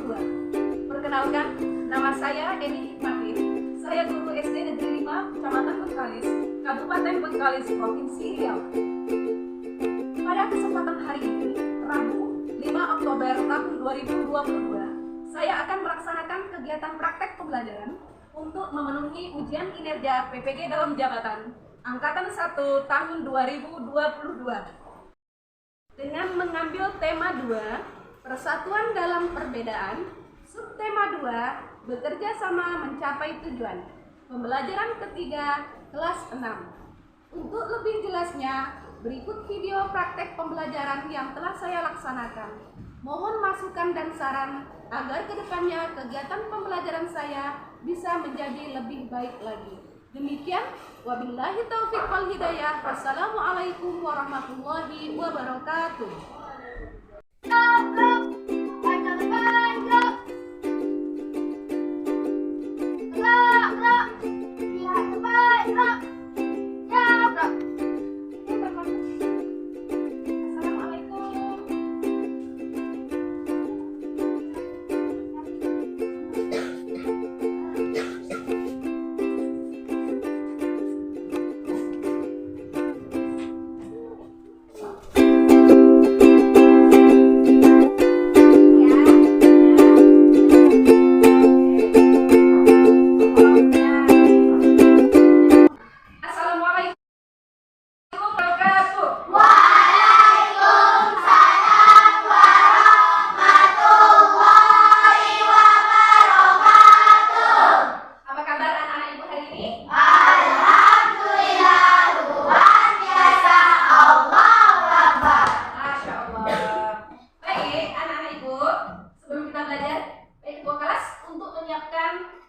2022. Perkenalkan, nama saya Eni Hikmatin. Saya guru SD Negeri 5, Kecamatan Bengkalis, Kabupaten Bengkalis, Provinsi Riau. Pada kesempatan hari ini, Rabu 5 Oktober tahun 2022, saya akan melaksanakan kegiatan praktek pembelajaran untuk memenuhi ujian kinerja PPG dalam jabatan Angkatan 1 tahun 2022 dengan mengambil tema 2, Persatuan dalam Perbedaan, subtema 2, Bekerja sama mencapai tujuan, pembelajaran ketiga kelas 6. Untuk lebih jelasnya, berikut video praktek pembelajaran yang telah saya laksanakan. Mohon masukan dan saran agar kedepannya kegiatan pembelajaran saya bisa menjadi lebih baik lagi. Demikian, wabillahi taufiq wal hidayah. Wassalamualaikum warahmatullahi wabarakatuh.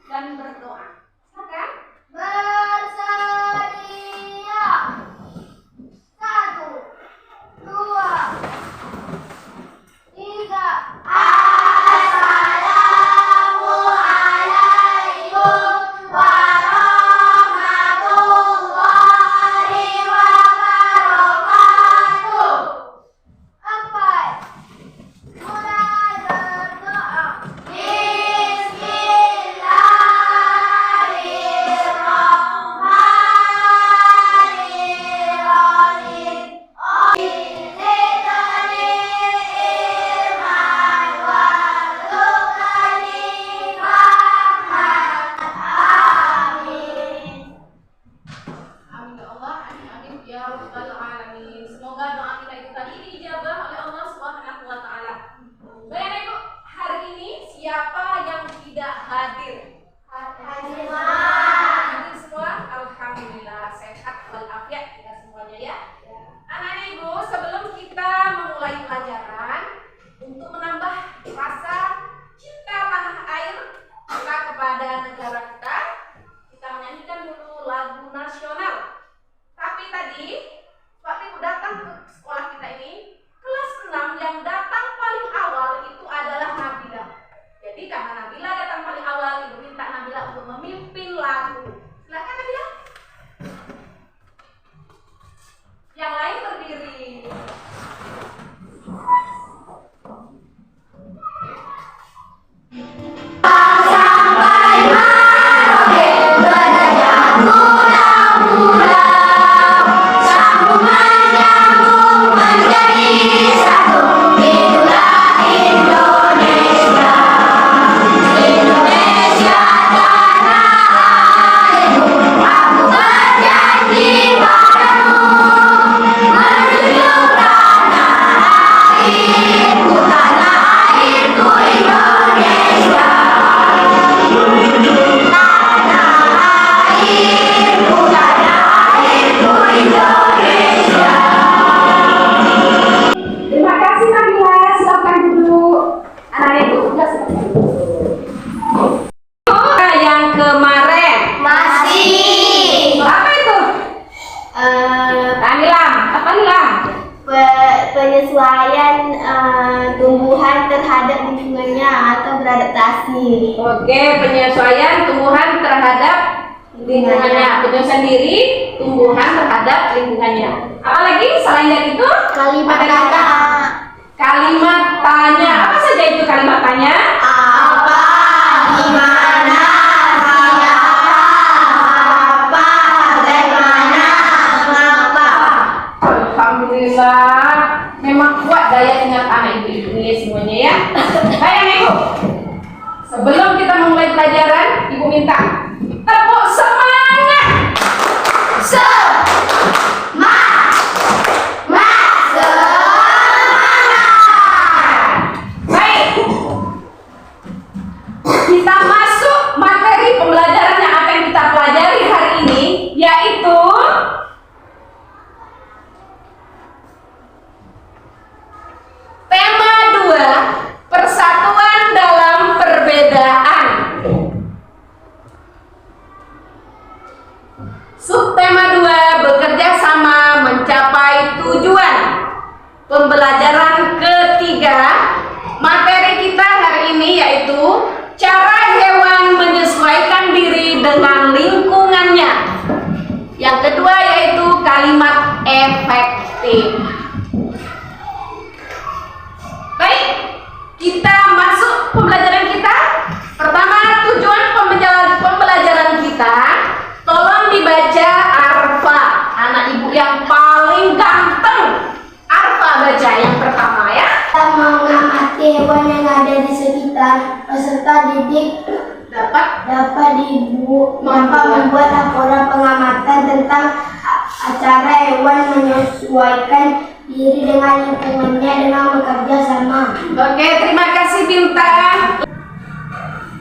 Dan berdoa. Silakan. Bersedia. 1, 2, 3. Assalamualaikum warahmatullahi wabarakatuh. Empat. Mulai berdoa. Semoga doa kita itu tadi diijabah oleh Allah Subhanahu wa taala. Baik Ibu, hari ini siapa yang tidak hadir? Hadir semua. Alhamdulillah sehat walafiat kita semuanya ya. Anak-anak Ibu, sebelum kita memulai pelajaran, untuk menambah rasa cinta tanah air kita kepada negara kita menyanyikan dulu lagu nasional. Tapi tadi waktu Ibu datang ke sekolah kita ini, kelas 6 yang datang paling awal itu adalah Nabila. Jadi karena Nabila datang paling awal, Ibu minta Nabila untuk memimpin lagu. Silakan Nabila. Yang lain berdiri. Penyesuaian tumbuhan terhadap lingkungannya atau beradaptasi. Oke, penyesuaian tumbuhan terhadap lingkungannya. Penyesuaian diri tumbuhan terhadap lingkungannya. Apalagi selain dari itu? Kalimat tanya. Kalimat tanya. Apa saja itu kalimat tanya? A, Sebelum kita memulai pelajaran, Ibu minta tepuk semangat. Baik. Kita masuk materi pembelajaran yang akan kita pelajari hari ini, yaitu tema 2, persatuan dalam perbedaan. Subtema 2, bekerja sama mencapai tujuan. Pembelajaran ketiga, materi kita hari ini yaitu cara hewan menyesuaikan diri dengan lingkungannya. Yang kedua yaitu kalimat efektif. Baik, kita masuk pembelajaran kita. Pertama, tujuan pembelajaran kita. Tolong dibaca Arfa, anak ibu yang paling ganteng. Arfa baca yang pertama ya. Kita mengamati hewan yang ada di sekitar peserta didik dapat membuat laporan pengamatan tentang cara hewan menyesuaikan diri dengan lingkungannya dengan bekerja sama. Oke, terima kasih Bintang.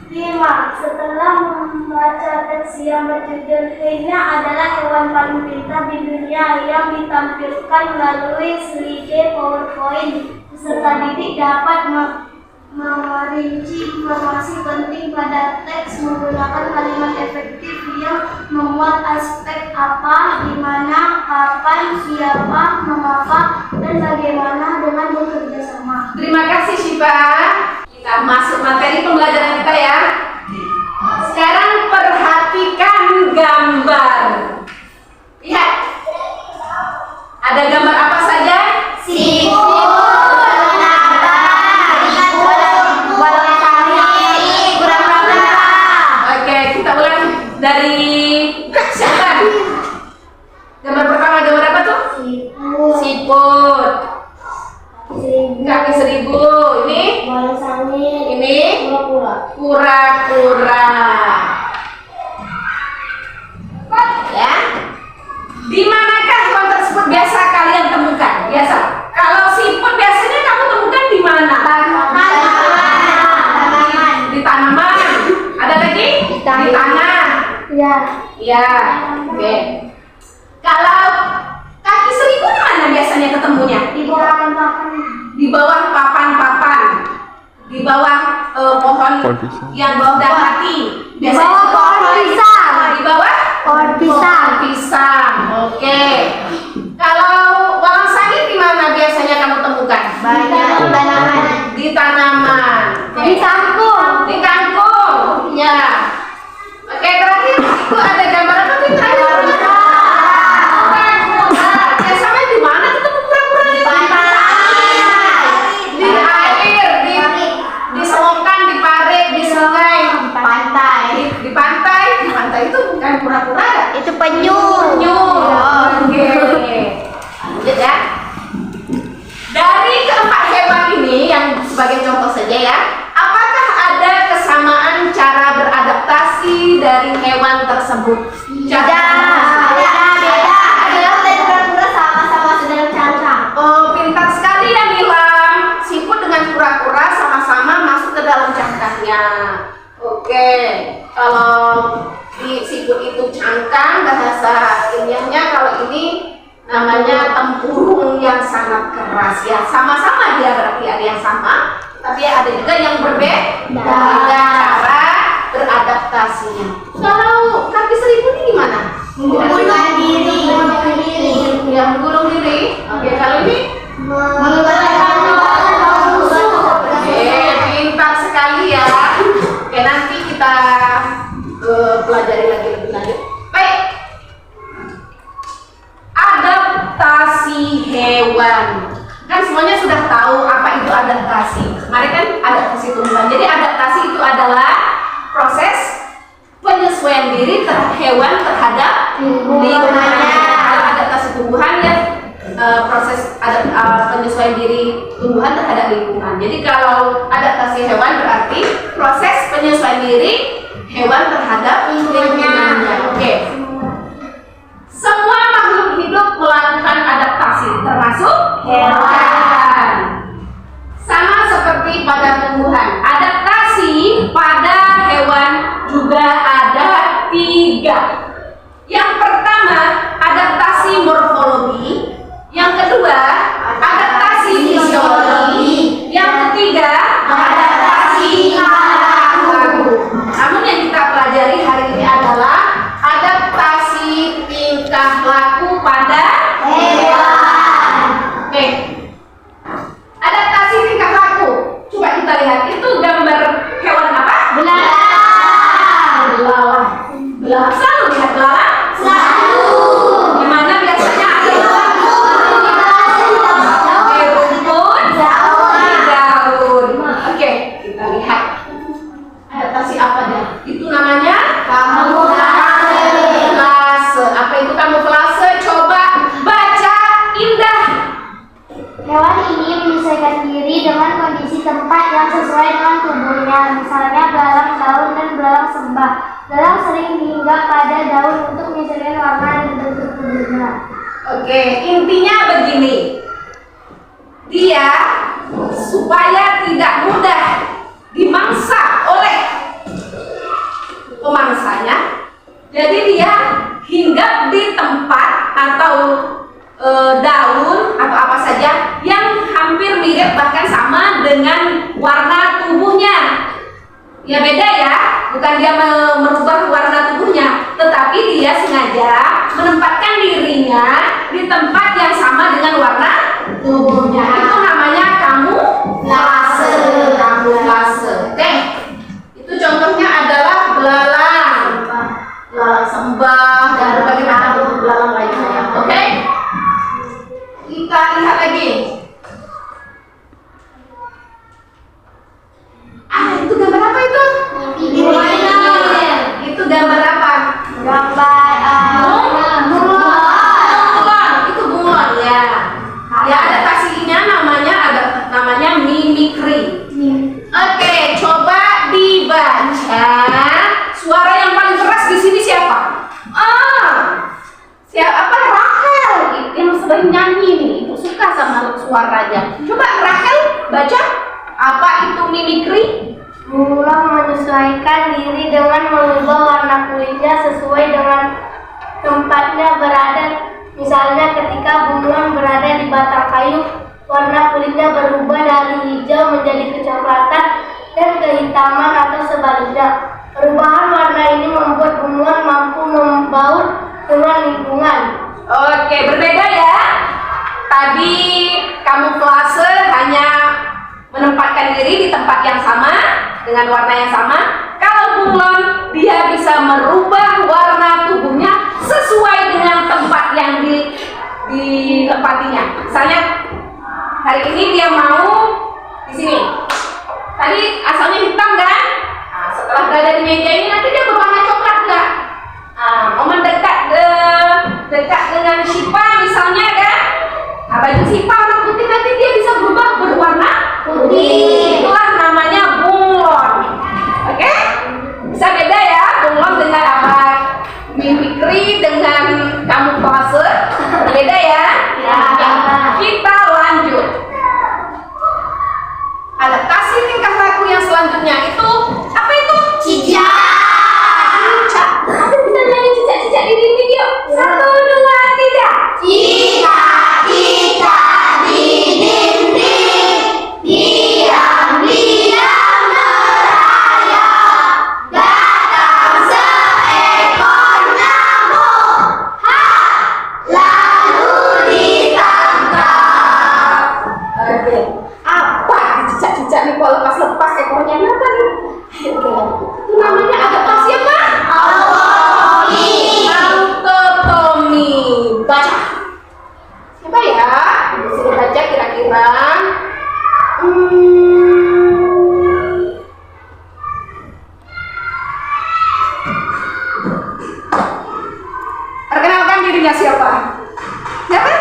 5. Setelah membaca teks yang berjudul Hanya adalah hewan paling pintar di dunia yang ditampilkan melalui slide PowerPoint, peserta didik dapat merinci informasi penting pada teks menggunakan kalimat efektif yang memuat aspek apa, di mana, kapan, siapa, mengapa, dan bagaimana dengan bekerja sama. Terima kasih Syifa. Kita masuk materi pembelajaran kita ya. Sekarang perhatikan gambar. Lihat. Ada gambar apa saja? Oke, kita ulang dari siapa? Gambar pertama gambar apa tuh? Siput. Kaki 1000. Ini kura-kura. Ya. Di manakah hewan tersebut biasa kalian temukan? Biasa. Kalau siput biasanya kamu temukan di mana? Di tanaman. Ada lagi? Di tanah. Ya. Ya. Oke. Kalau kaki 1000 di mana biasanya ketemunya? Di bawah papan. Di bawah papan-papan, di bawah pohon yang bawah hati. Di bawah pohon pisang. Di bawah Pohon pisang. pisang. Oke. Kalau walang sangit di mana biasanya kamu temukan? Banyak di tanaman. Di tanaman. Di kangkung. Di kangkung. Ya. Oke, terakhir itu ada gambar apa tuh terakhir? Biasanya di mana ketemu kura-kura? Di air, di selokan, di parit, di sungai, di pantai itu bukan kura-kura ya? Itu penyu. Oke. Lanjut ya. Dari keempat hewan ini yang sebagai contoh saja ya, apakah ada kesamaan cara beradaptasi dari hewan tersebut? Beda. Adalah dan kura-kura sama-sama sedang cangkang. Oh, pintar sekali ya Nilam. Siput dengan kura-kura sama-sama masuk ke dalam cangkangnya. Oke, kalau di siput itu cangkang, bahasa ilmiahnya kalau ini namanya tempurung yang sangat keras ya. Sama-sama dia berarti ada yang sama, tapi ada juga yang berbeda cara beradaptasinya. Kalau kaki 1000 ini gimana? Menggulung diri. Ya, menggulung diri. Oke, kalau ini Oke, pintar sekali ya. Oke, nanti kita pelajari lagi lebih lanjut. Baik. Adaptasi hewan. Kan semuanya sudah tahu apa itu adaptasi. Kemarin kan adaptasi tumbuhan. Jadi adaptasi itu adalah proses penyesuaian diri hewan terhadap lingkungannya. Kalau adaptasi tumbuhan ya proses penyesuaian diri tumbuhan terhadap lingkungan. Jadi kalau adaptasi hewan berarti proses penyesuaian diri hewan terhadap lingkungannya. Oke. Semua makhluk hidup melakukan adaptasi, termasuk hewan. Sama seperti pada tumbuhan, adaptasi pada hewan juga ada 3. Yang pertama, adaptasi morfologi. Yang kedua, adaptasi fisiologi. Yang ketiga, adaptasi perilaku. Namun yang kita pelajari hari ini adalah adaptasi tingkah laku pada hewan. Oke. Adaptasi tingkah laku. Coba kita lihat, itu gambar hewan apa? Belalang. Belalang. Selalu lihat belalang? Selalu. Di mana biasanya ada di rumput, daun. Oke, kita lihat. Adaptasi apa dia? Itu namanya kamuflase. Apa itu kamuflase? Coba baca, Indah. Hewan ini menyesuaikan diri dengan kondisi tempat yang sesuai dengan tubuhnya. Misalnya belalang daun dan belalang sembah. Belalang sering hinggap pada daun untuk menyesuaikan warna dan bentuk tubuhnya. Oke, intinya begini. Dia supaya tidak mudah dimangsa oleh pemangsanya, jadi dia hinggap di tempat atau daun atau apa saja yang hampir mirip bahkan sama dengan warna tubuhnya. Ya beda ya, bukan dia merubah warna tubuhnya, tetapi dia sengaja menempatkan dirinya di tempat yang sama dengan warna tubuhnya. Itu namanya kamuflase. Kamuflase. Oke. Itu contohnya adalah belalang, belalang sembah dan berbagai macam belalang lainnya. Oke. Kita lihat lagi. Itu gambar apa itu? Itu gambar apa? Bunglon. Itu bunglon ya. Ya, adaptasinya namanya mimikri. Oke, coba dibaca. Suara yang paling keras di sini siapa? Siapa? Rachel. Yang sering nyanyi nih. Ibu suka sama suaranya. Coba Rachel baca. Apa itu mimikri? Bunglon menyesuaikan diri dengan mengubah warna kulitnya sesuai dengan tempatnya berada. Misalnya ketika bunglon berada di batang kayu, warna kulitnya berubah dari hijau menjadi kecoklatan dan kehitaman atau sebaliknya. Perubahan warna ini membuat bunglon mampu membaur dengan lingkungan. Oke, berbeda ya. Tadi kamuflase hanya menempatkan diri di tempat yang sama dengan warna yang sama. Kalau bunglon, dia bisa merubah warna tubuhnya sesuai dengan tempat yang ditempatinya. Misalnya hari ini dia mau di sini. Tadi asalnya hitam kan? Nah, setelah berada di meja ini nanti dia berwarna coklat enggak? Mau mendekat dengan Shipa misalnya kan? Baju Shipa warna putih, nanti dia bisa berubah berwarna putih. Itulah namanya bunglon. Oke? Bisa beda ya bunglon dengan apa? Mimikri dengan kamuflase. Berbeda ya? Ya. Kita lanjut. Adaptasi tingkah laku yang selanjutnya itu apa itu? Cicak. Ada bisa nyanyi cicak-cicak di dinding yuk. 1, 2, 3. Cicak-cicak di dinding, diam-diam merayap, datang seekor nyamuk, lalu ditangkap. Oke, apa cicak-cicak nih kalau lepas-lepas ekornya apa nih? Itu namanya adaptasi apa? Autotomi. Baca. Siapa ya? Bisa dibaca kira-kira. Perkenalkan dirinya siapa? Siapa?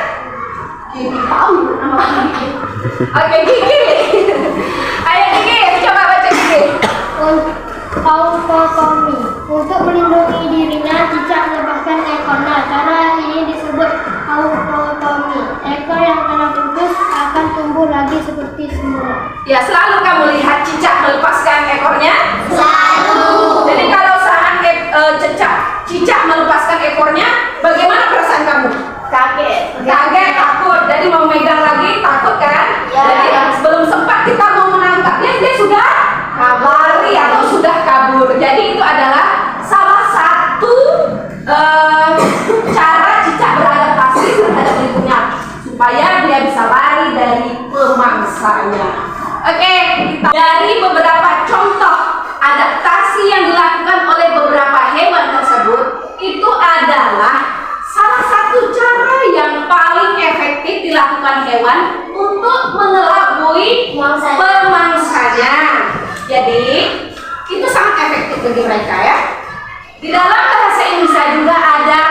Oke, Gigi. Ayo Gigi, coba baca Gigi. Autotomi. Untuk melindungi dirinya, cicak melepaskan ekornya. Cara ini disebut autotomi. Ekor yang telah putus akan tumbuh lagi seperti semula. Ya, selalu kamu lihat cicak melepaskan ekornya? Selalu. Jadi kalau saat cicak melepaskan ekornya, bagaimana perasaan kamu? Kaget, takut. Jadi mau megang lagi, takut kan? Ya. Jadi sebelum sempat kita mau menangkapnya, dia sudah lari atau sudah kabur. Jadi itu adalah salah satu cara cicak beradaptasi terhadap lingkungan supaya dia bisa lari dari pemangsanya. Oke, kita dari beberapa contoh adaptasi yang dilakukan oleh beberapa hewan tersebut, itu adalah salah satu cara yang paling efektif dilakukan hewan untuk mengelabui pemangsanya. Jadi itu sangat efektif bagi mereka ya. Di dalam bahasa Indonesia juga ada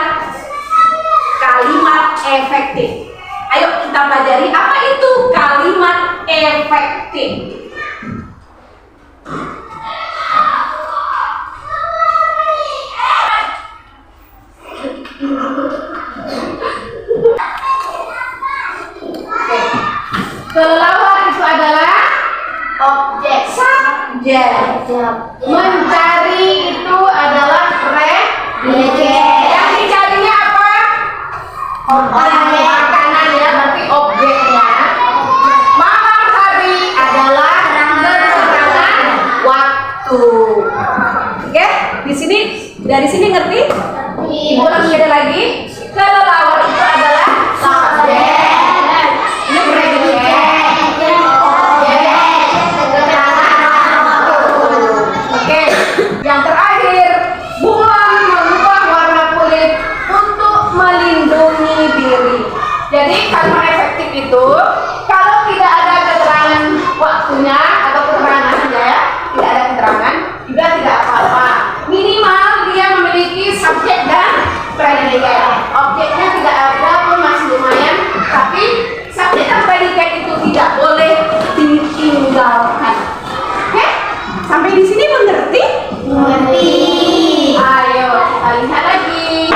kalimat efektif. Ayo kita pelajari apa itu kalimat efektif. Kelelawar itu adalah Objek. subjek. Mencari itu adalah predicate. Yang dicarinya apa? Makanan ya, berarti objeknya. Malam hari adalah keterangan waktu. Oke, di sini dari sini ngerti? Ibu ulangi ada lagi. Kelelawar itu adalah subjek. Ini predicate. Oke, yang terakhir, bulan mengubah warna kulit untuk melindungi diri. Jadi kalimat efektif itu kalau tidak ada keterangan waktunya atau keterangan saja ya, tidak ada keterangan juga tidak apa-apa. Minimal dia memiliki subjek dan predicate. Objeknya tidak ada pun masih lumayan, tapi subjek dan predicate itu tidak boleh ditinggalkan. Oke? Sampai di sini mengerti? Mengerti. Ayo kita lihat lagi.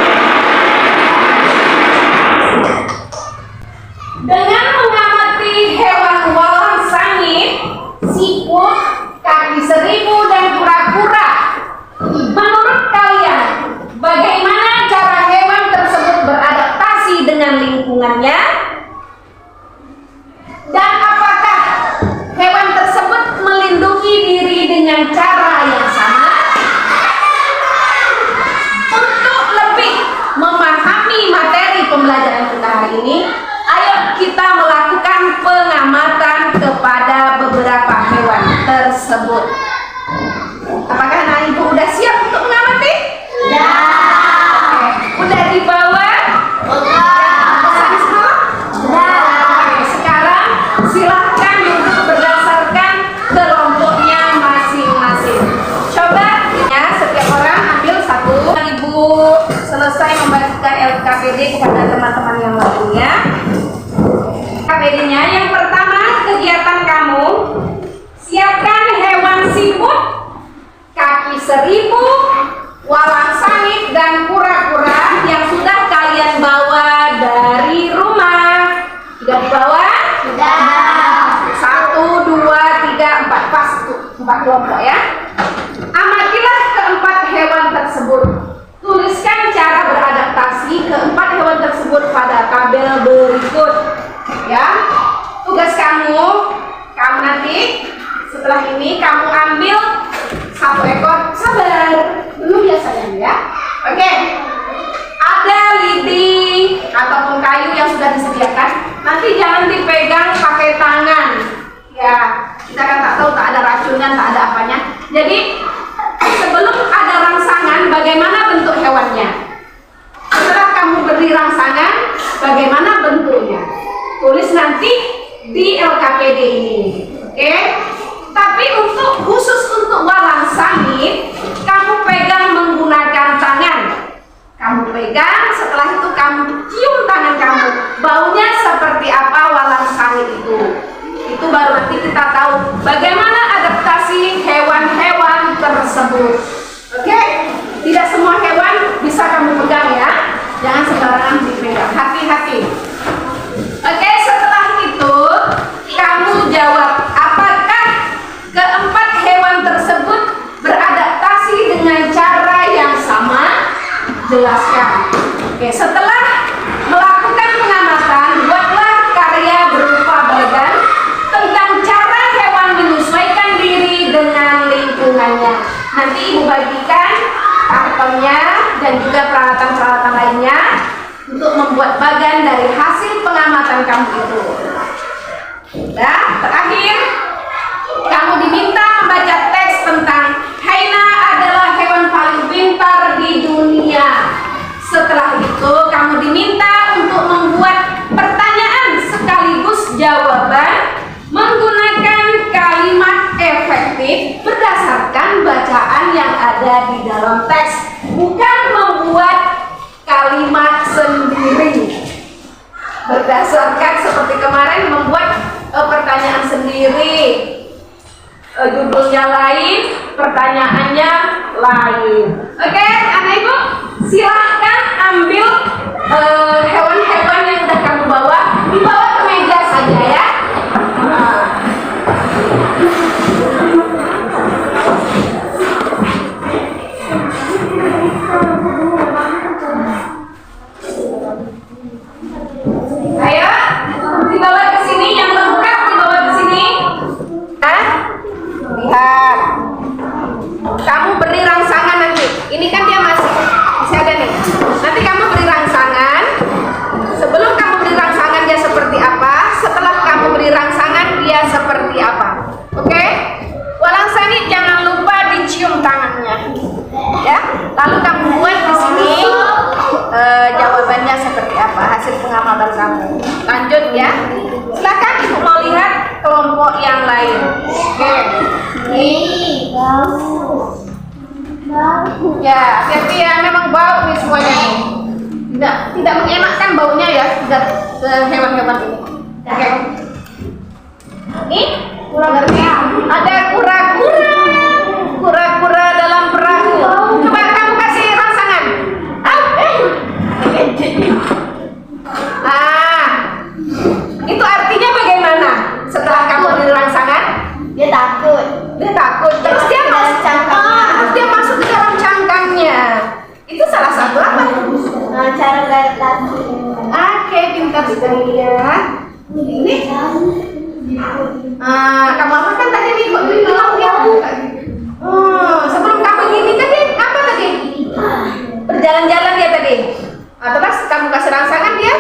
Dengan mengamati hewan walang sangit, siput, kaki seribu dan kura-kura, menurut kalian bagaimana cara hewan tersebut beradaptasi dengan lingkungannya? Dan apakah hewan tersebut melindungi diri dengan cara yang sama? Untuk lebih memahami materi pembelajaran kita hari ini, ayo kita melakukan pengamatan kepada beberapa hewan tersebut. Apakah anak ibu udah siap untuk mengamati? Ya. Oke. Udah dibawa? Pesan semua? Oke, sekarang silahkan duduk berdasarkan kelompoknya masing-masing. Coba ya, setiap orang ambil satu. Ibu selesai membagikan LKPD kepada teman-teman yang lainnya. LKPD-nya yang pertama, kegiatan kamu siapkan hewan siput, kaki seribu, walang sangit dan kura-kura yang sudah kalian bawa dari rumah. Sudah dibawa? Sudah. 1, 2, 3, 4. Pas tuh, 4 kelompok ya. Amatilah keempat hewan tersebut. Tuliskan cara beradaptasi keempat hewan tersebut pada tabel berikut. Ya, tugas kamu nanti setelah ini kamu ambil 1 ekor. Sabar dulu ya sayang ya. Oke, ada lidi ataupun kayu yang sudah disediakan. Nanti jangan dipegang pakai tangan. Ya, kita kan tak tahu, tak ada racunnya, tak ada apanya. Jadi sebelum ada rangsangan, bagaimana bentuk hewannya? Setelah kamu beri rangsangan, bagaimana bentuknya? Tulis nanti di LKPD ini, oke? Tapi khusus untuk walang sangit, kamu pegang menggunakan tangan. Kamu pegang, setelah itu kamu cium tangan kamu. Baunya seperti apa walang sangit baru nanti kita tahu bagaimana adaptasi hewan-hewan tersebut. Oke? Tidak semua hewan bisa kamu pegang ya. Jangan sembarangan dipegang. Hati-hati. Oke, setelah itu kamu jawab apakah keempat hewan tersebut beradaptasi dengan cara yang sama? Jelaskan. Oke, setelah melakukan pengamatan, buatlah karya berupa bagan tentang cara hewan menyesuaikan diri dengan lingkungannya. Nanti ibu bagikan kartonnya dan juga peralatan-peralatan lainnya untuk membuat bagan dari hasil pengamatan kamu itu. Nah, terakhir kamu diminta membaca teks tentang hyena adalah hewan paling pintar di dunia. Setelah itu kamu diminta untuk membuat pertanyaan sekaligus jawaban menggunakan kalimat efektif berdasarkan bacaan yang ada di dalam teks, bukan membuat kalimat sendiri. Berdasarkan seperti kemarin membuat pertanyaan sendiri, judulnya lain, pertanyaannya lain. Oke, anak ibu, silahkan ambil hewan-hewan yang sudah kamu bawa, dibawa ke meja saja ya. Ayo, dibawa ke sini, yang lengkap dibawa ke sini. Lihat, kamu beri rangsangan nanti. Ini kan dia masih ada nih. Nanti kamu beri rangsangan. Sebelum kamu beri rangsangan dia seperti apa, setelah kamu beri rangsangan dia seperti apa. Oke? Walangsani jangan lupa dicium tangannya. Ya. Lalu kamu buat di sini jawabannya seperti apa, hasil pengamatan kamu. Lanjut ya. Silakan ibu mau lihat kelompok yang lain. Oke. Ya, hati-hati ya, memang bau nih semuanya nih. Tidak mengenakan baunya ya, tidak hewan-hewan ini. Oke. Ini ngerti? Ada kura-kura dalam perahu. Coba kamu kasih rangsangan. Itu artinya bagaimana? Setelah kamu beri rangsangan, Dia takut. dia takut. Terus dia masuk ke dalam cangkangnya. Itu salah satu apa? Cara beradaptasi. Oke, pintar sekali ya. Ini kamu apa kan tadi nih? Kok bilang ya? Sebelum kamu gini tadi apa tadi? Berjalan-jalan dia tadi. Terus kamu kasih rangsangan dia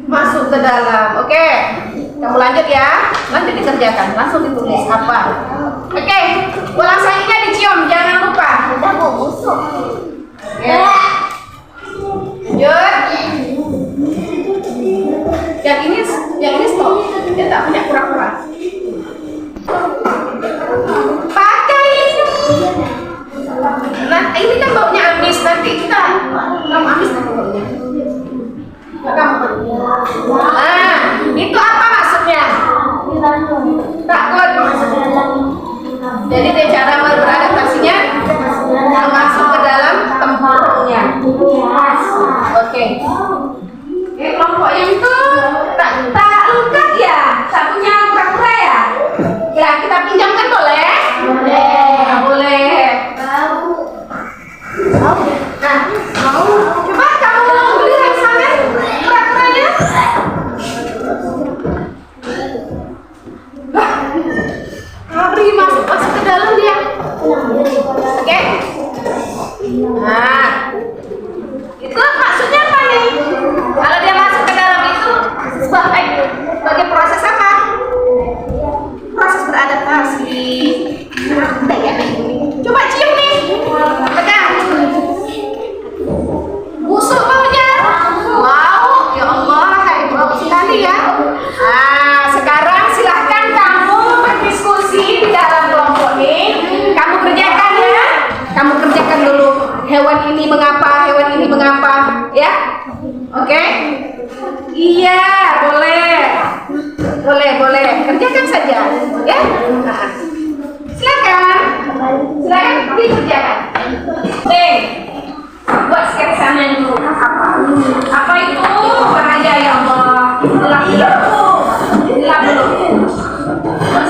masuk ke dalam. Oke, kamu lanjut ya. Lanjut dikerjakan. Langsung ditulis apa? Oke, ulangannya dicium, jangan lupa. Udah mau busuk. Oke. Lanjut. Yang ini stop. Dia tak punya kura-kura. Pakai. Nah, ini kan baunya amis, nanti kita kamu amis nanti baunya. Itu apa maksudnya? Takut. Jadi dia cara beradaptasinya masuk ke dalam tempatnya. Oke. Kelompok yang itu tak lengkap ya, tak punya kura-kura ya. Ya kita pinjamkan boleh? Boleh. Nah, coba kamu beli rangsangan kura-kuranya. Beri masuk ke dalam dia. Oke? Nah, itu maksudnya apa nih? Kalau dia masuk ke dalam itu sebagai proses apa? Proses beradaptasi. Coba cium nih. Pegang. Busuk baunya. Wow, ya Allah, bau sekali ya. Sekarang silahkan kamu berdiskusi di dalam kelompok ini. Kamu kerjakan ya. Kamu kerjakan dulu. Hewan ini mengapa, ya? Oke? Iya, boleh. Kerjakan saja. saja, ya. Nah, silakan dikerjakan. Buat sketsanya dulu. Apa itu? Bahaya ya Allah. Gelap dulu.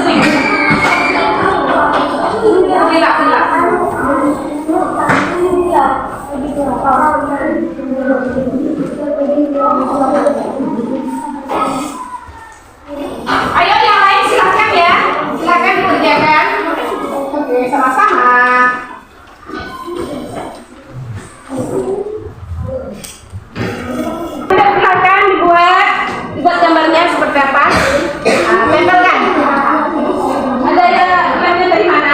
Sini. Gelap. Ayo yang lain silakan ya. Silakan dikerjakan. Oke, sama-sama. Silakan dibuat gambarnya seperti apa? Tempelkan. Ada lemnya dari mana?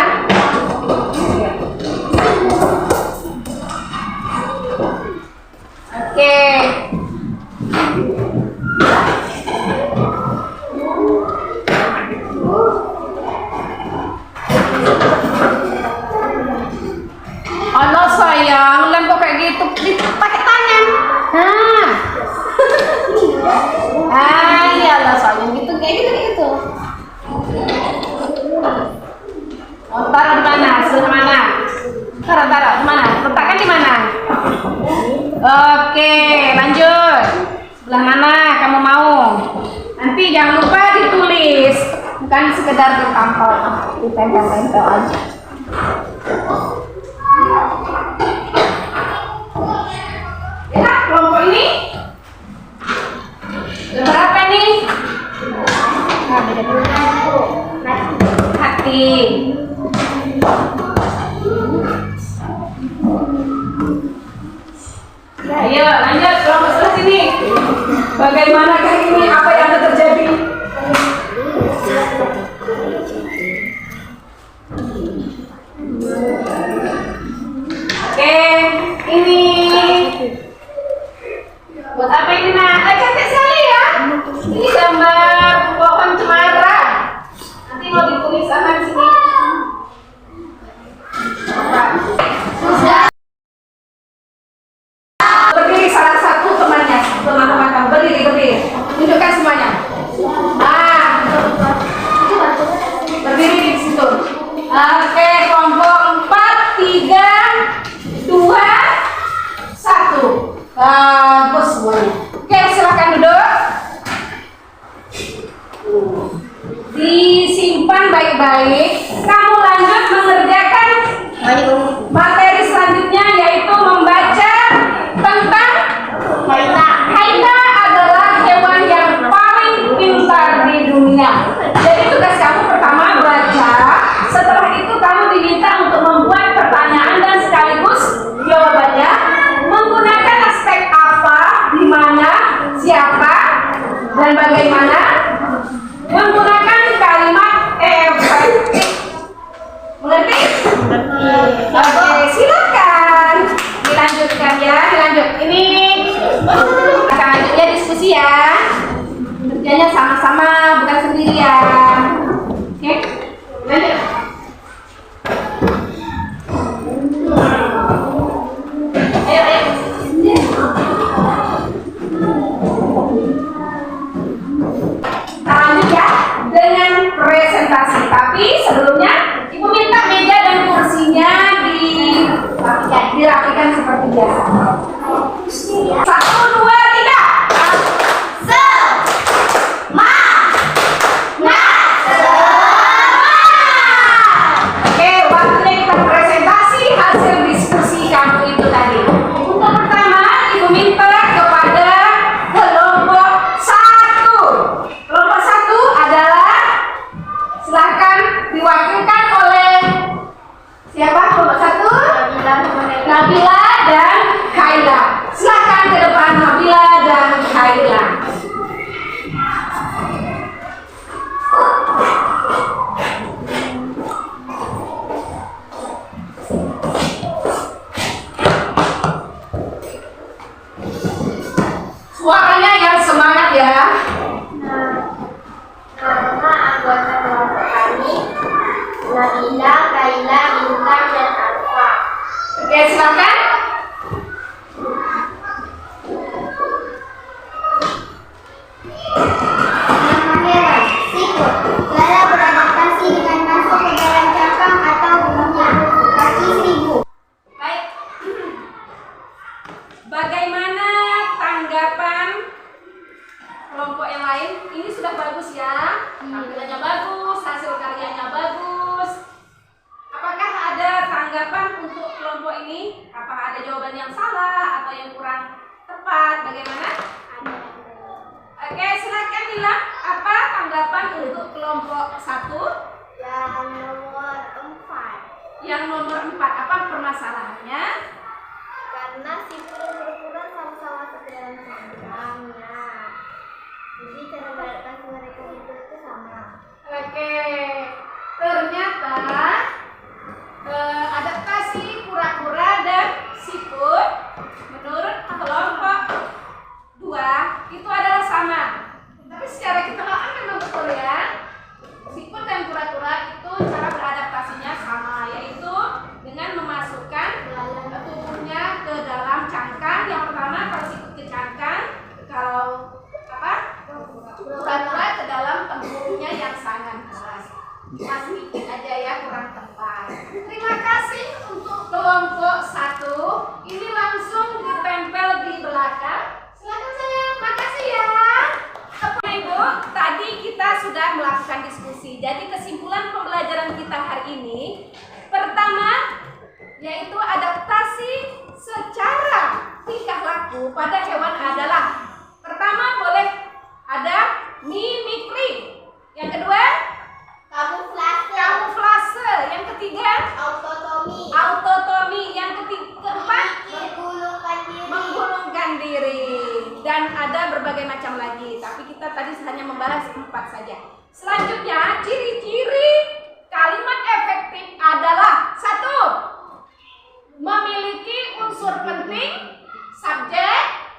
Oke. Oh no sayang, lem kok kayak gitu, pakai tangan. Iyalah sayang, gitu kayak gitu. Oh, taruh di mana? Sebelah mana? Taruh di mana? Letakkan di mana? Oke, lanjut. Sebelah mana kamu mau? Nanti jangan lupa ditulis, bukan sekedar ditampal, ditempel-tempel aja. Ya, kelompok ini berapa nih? Hati. Ya, ayo lanjut kelompok sebelah sini. Bagaimanakah ini? Apa yang akan terjadi? Oke, ini buat apa ini nak? Cantik sekali ya. Ini gambar pohon cemara. Nanti mau ditulis apa di sini? Berdiri salah satu temannya, teman-teman kamu berdiri. Tunjukkan semuanya. Berdiri di situ. Oke, kelompok 4, 3, 2, 1. Bagus semuanya. Oke, silakan duduk. Disimpan baik-baik. Kamu lanjut mengerjakan materi selanjutnya, yaitu membaca tentang Haida. Haida adalah hewan yang paling pintar di dunia. Jadi tugas kamu pertama baca. Setelah itu kamu diminta untuk membuat pertanyaan dan sekaligus jawabannya menggunakan aspek apa, di mana, siapa, dan bagaimana. Menggunakan kalimat efektif. Mengerti? Oke, silakan dilanjutkan ya, Ini selanjutnya diskusi ya. Kerjanya sama-sama, bukan sendirian. Oke, lanjut. Ayo. Lanjut ya dengan presentasi. Tapi sebelumnya Ibu minta meja dan kursinya dirapikan seperti biasa. 1, 2, 3. Oke, waktunya kita presentasi hasil diskusi kamu itu tadi. Untuk pertama, Ibu minta kepada kelompok 1. Kelompok 1 adalah, silakan diwakilkan oleh siapa? Kelompok 1? Nabila dan Khaila. Silakan ke depan Nabila dan Khaila. Suaranya yang semangat ya. Nama anggota kelompok kami Nabila, Khaila, Bintang, dan Alfa. Oke, silakan. ini? Apakah ada jawaban yang salah atau yang kurang tepat? Bagaimana? Oke, silakan bilang apa tanggapan untuk kelompok 1? Yang nomor 4. Yang nomor 4, apa permasalahannya? Karena sipil berukuran sama-sama sedalam cangkangnya. Jadi cara beradaptasi mereka itu sama. Oke, ternyata adaptasi kura-kura dan siput menurut kelompok 2 itu adalah sama. Tapi secara ketelaan memang betul ya. Siput dan kura-kura itu cara beradaptasinya sama, yaitu dengan memasukkan tubuhnya ke dalam cangkang. Yang pertama kalau siput ke cangkang, kalau kura-kura ke dalam tempurungnya yang sangat keras. Sedikit aja ya, kurang tepat. Terima kasih untuk kelompok 1. Ini langsung ditempel di belakang. Silakan saya, makasih ya. Bapak Ibu, tadi kita sudah melakukan diskusi. Jadi kesimpulan pembelajaran kita hari ini, pertama yaitu adaptasi secara tingkah laku pada hewan adalah, pertama boleh ada mimikri, yang kedua kamuflase, yang ketiga autotomi, yang keempat menggulungkan diri, dan ada berbagai macam lagi. Tapi kita tadi hanya membahas 4 saja. Selanjutnya ciri-ciri kalimat efektif adalah 1. Memiliki unsur penting, subjek,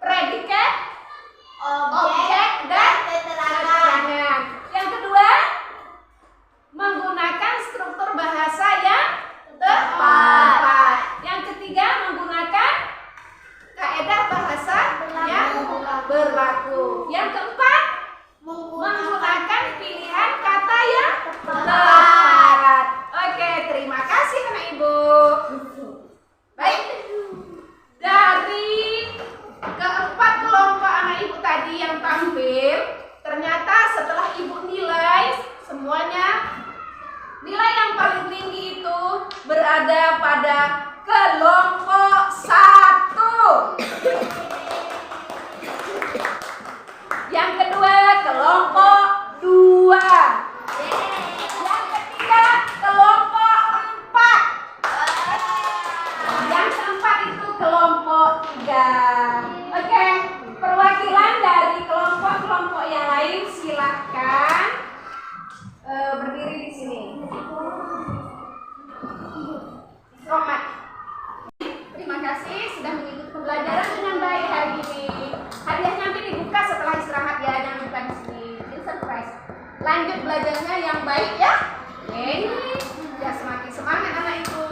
predikat, objek, dan keterangan. Yang kedua, menggunakan struktur bahasa yang tepat. Yang ketiga, menggunakan kaedah bahasa yang berlaku. Yang keempat, menggunakan pilihan kata yang tepat. Oke, terima kasih anak ibu. Baik, dari keempat kelompok anak ibu tadi yang tampil, ternyata setelah ibu nilai semuanya, nilai yang paling tinggi itu berada pada kelompok 1. Yang kedua kelompok 2. Yang ketiga kelompok 4. Yang keempat itu kelompok 3. Oke, perwakilan dari kelompok-kelompok yang lain silakan berdiri di sini. Selamat. Terima kasih sudah mengikuti pembelajaran dengan baik hari ini. Hadiah nanti dibuka setelah istirahat ya, jangan lupa di sini. Ini surprise. Lanjut belajarnya yang baik ya. Oke, ya semakin semangat anak ibu.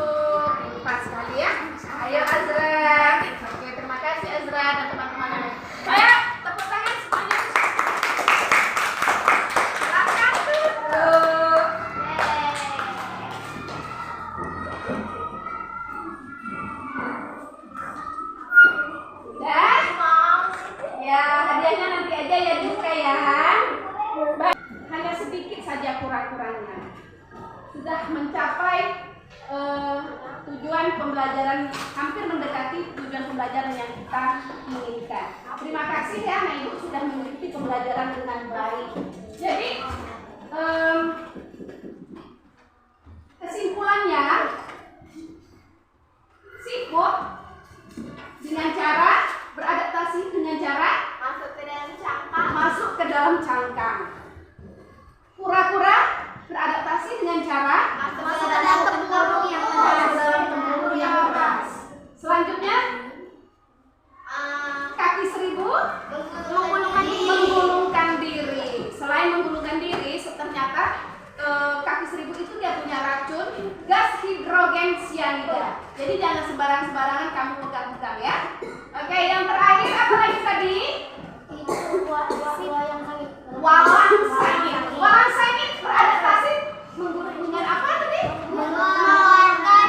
Pas sekali ya. Ayo Azra. Oke, terima kasih Azra dan teman-teman yang lain. Saya tepuk tangan semuanya. Silakan duduk. Dan ya hadiahnya nanti aja ya dibuka ya. Baik, hanya sedikit saja kurang-kurangnya. Sudah mencapai tujuan pembelajaran, hampir mendekati tujuan pembelajaran yang kita inginkan. Terima kasih ya anak ibu sudah mengikuti pembelajaran dengan baik. Jadi kesimpulannya, siput dengan cara beradaptasi dengan cara masuk ke dalam cangkang. Kura-kura beradaptasi dengan cara masuk ke dalam tempurung yang keras. Selanjutnya kaki seribu menggulungkan diri. Selain menggulungkan diri, ternyata kaki seribu itu dia punya racun gas hidrogen cyanida. Jadi jangan sembarangan kamu pegang-pegang ya. Oke, yang terakhir apa lagi tadi? Walang sangit. Walang sangit beradaptasi dengan apa tadi? Mengeluarkan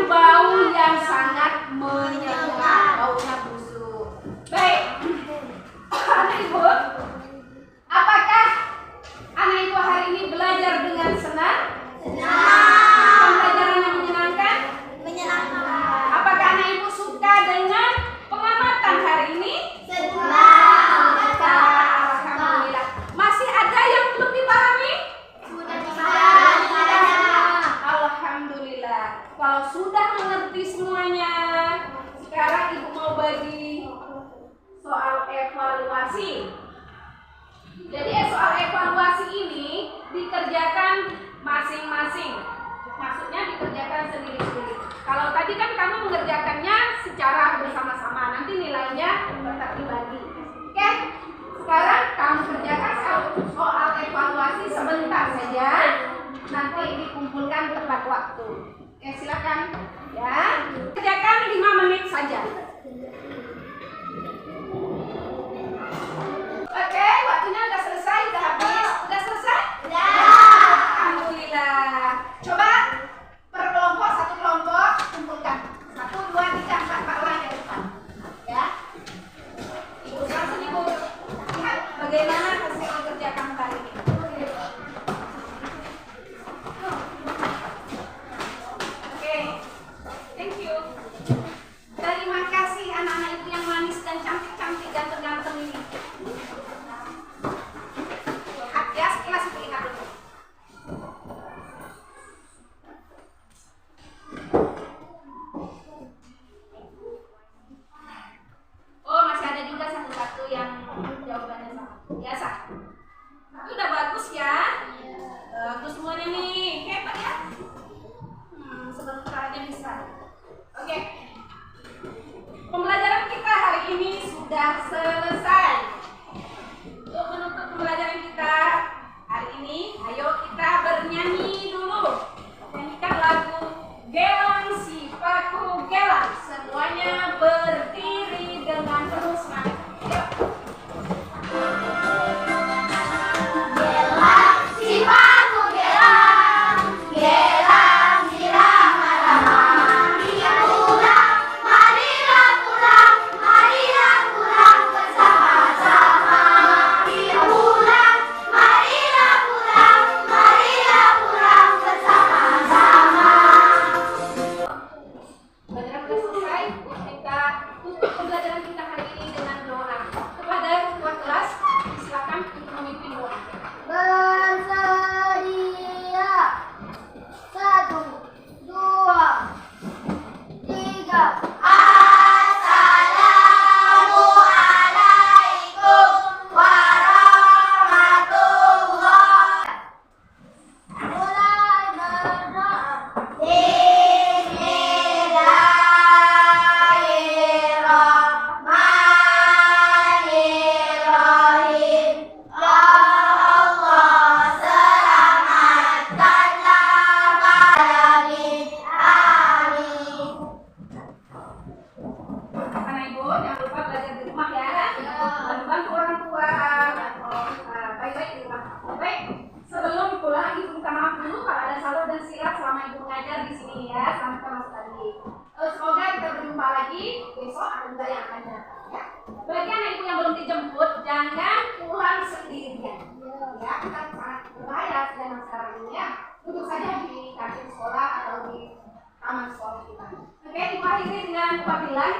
bau yang sangat menyengat, baunya busuk. Baik, anak ibu, apakah anak ibu hari ini belajar dengan senang? Pembelajaran yang Kalau sudah mengerti semuanya, sekarang ibu mau bagi soal evaluasi. Jadi soal evaluasi ini dikerjakan masing-masing. Maksudnya dikerjakan sendiri-sendiri. Kalau tadi kan kamu mengerjakannya secara bersama-sama, nanti nilainya tetap dibagi. Oke? Sekarang kamu kerjakan soal evaluasi sebentar saja. Nanti dikumpulkan tepat waktu. Oke, silakan. Ya. Kerjakan 5 menit saja. Oke, waktunya udah selesai, udah habis. Udah selesai? Udah. Alhamdulillah. Coba per kelompok, satu kelompok kumpulkan. 1, 2, 3, 4, 4 orang ke depan. Ya. Ibu langsung ibu lihat bagaimana hasil kerja kamu kali ini. Oke. Thank you. Terima kasih anak-anak ibu yang manis dan cantik-cantik dan ganteng ini. Lihat ya, sekilas lihat dulu. Oh, masih ada juga satu-satu yang jawabannya sama. Biasa. Tapi udah bagus ya. Bagus semuanya nih. Hebat ya. Sebentar aja bisa. Oke. Pembelajaran kita hari ini sudah selesai. Untuk menutup pembelajaran kita hari ini, ayo kita bernyanyi dulu. Nyanyikan lagu Gelang Si Paku Gelang. Semuanya berdiri dengan penuh semangat. Yuk. Gelang si paku gelang, gelang si rama-rama. Marilah pulang bersama-sama. Marilah pulang bersama-sama. Pembelajaran sudah selesai. Kita tutup pembelajaran kita hari ini dengan doa. Kepada ketua kelas, silakan untuk memimpin doa. Bersedia. 1, 2, 3. Assalamualaikum warahmatullahi. Mulai berdoa. Bismillahirrahmanirrahim. Allah selamatkanlah alamin. Amin. Anak ibu, jangan lupa belajar di rumah ya. Dan bantu orang tua. Baik-baik di rumah. Baik. Sebelum pulang, ibu minta maaf dulu kalau ada salah dan silap selama ibu mengajar di sini ya. Selamat kemas tadi. Semoga kita berjumpa lagi besok atau juga yang akan datang ya. Bagi anak ibu yang belum dijemput, jangan pulang sendirian. Ya, kita sangat berbahaya zaman sekarang ini ya. Duduk saja di kantin sekolah atau di taman sekolah kita. Oke, ibu akhiri dengan wabillahi